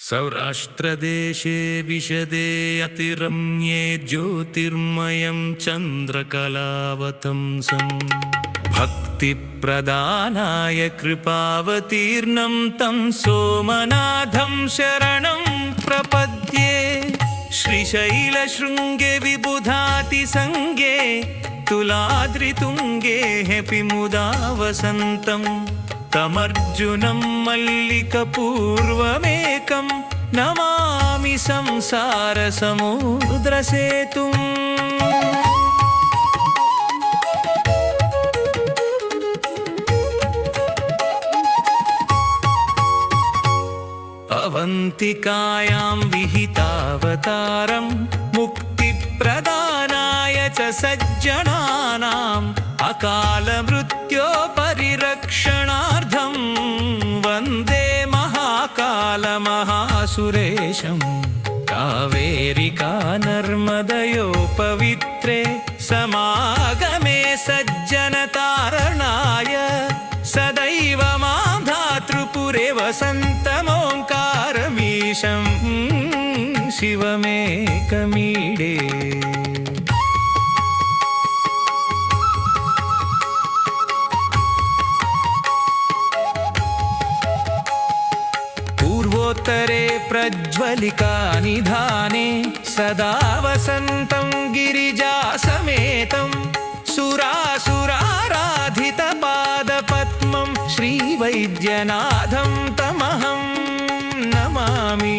सौराष्ट्रदेशे विशदे अतिरम्ये ज्योतिर्मयं चन्द्रकलावतंसं भक्तिप्रदानाय कृपावतीर्णं तं सोमनाथं शरणं प्रपद्ये। श्रीशैलशृङ्गे विबुधातिसङ्गे तुलाद्रितुङ्गे हेपिमुदा वसन्तं तमर्जुनं मल्लिकपूर्वमेकं नमामि संसारसमुद्रसेतुम्। अवन्तिकायां विहितावतारं मुक्तिप्रदानाय च सज्जनानाम् अकालमृत्योपरिरक्षणार्थं वन्दे महाकालमहासुरेशं। कावेरिका नर्मदयोपवित्रे समागमे सज्जनतारणाय सदैव मां धातृपुरे वसन्तमोङ्कारमीशं शिवमेकमीडे। पूर्वोत्तरे प्रज्वलिकानिधाने सदा वसन्तं गिरिजासमेतं सुरासुराराधितपादपद्मं श्रीवैद्यनाथं तमहं नमामि।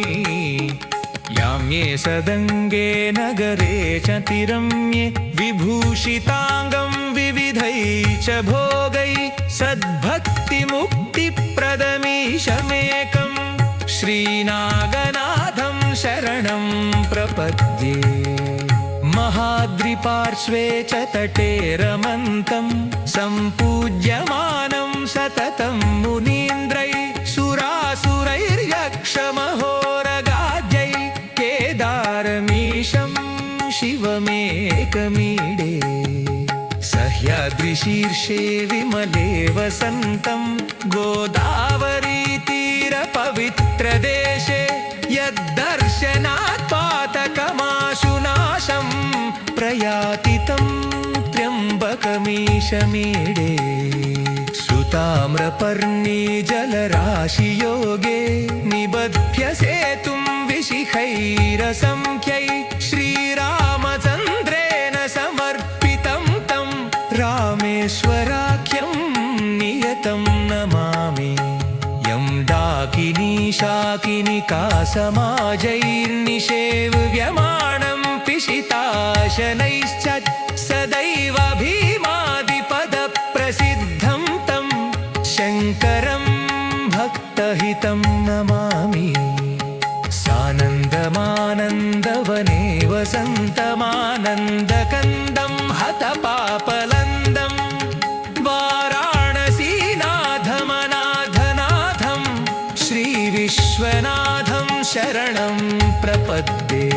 याम्ये सदङ्गे नगरे च तिरम्ये विभूषिताङ्गं विविधैः च भोगैः सद्भक्तिमुक्तिप्रदमीशमेकं श्रीनागनाथं शरणं प्रपद्ये। महाद्रिपार्श्वे च तटे रमन्तं सम्पूज्यमानं सततं मुनीन्द्रैः सुरासुरैर्यक्षमहोरगाद्यैः केदारमीशं शिवमेकमीडे। सह्याद्रिशीर्षे विमले वसन्तं गोदावरीतीरपवित्रदेशे यद्दर्शनात् पातकमाशुनाशं प्रयाति तं त्र्यम्बकमीशमीडे। सुताम्रपर्णी जलराशियोगे निबध्य सेतुं विशिखैरसंख्यै श्रीरामचन्द्रेण समर्पितं तं रामेश्वराख्यं नियतं नमामि। यं डाकिनी शाकिनिका समाजैर्निषेव्यमाणं पिशिताशनैश्च सदैव भीमादिपदप्रसिद्धं तं शङ्करं भक्तहितं नमामि। सानन्दमानन्दवने वसन्तमानन्दकन्दं हतपापलन्दं वाराणसीनाथमनाथनाथं श्रीविश्वनाथं शरणं प्रपद्ये।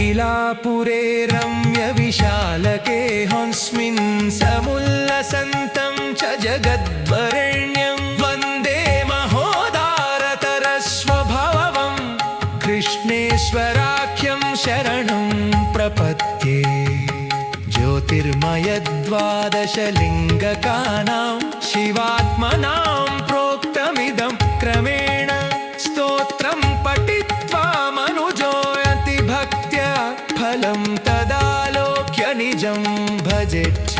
इलापुरे रम्यविशालके हंस्मिन् समुल्लसन्तं च जगद्वरेण्यं वन्दे महोदारतरस्वभावं कृष्णेश्वराख्यं शरणं प्रपद्ये। ज्योतिर्मयद्वादशलिङ्गकानां शिवात्मनां प्रोक्तमिदं क्रमेण स्तोत्रं पठित्वा मनुजोऽयति भक्त्या फलं तदालोक्य निजं भजेच्च।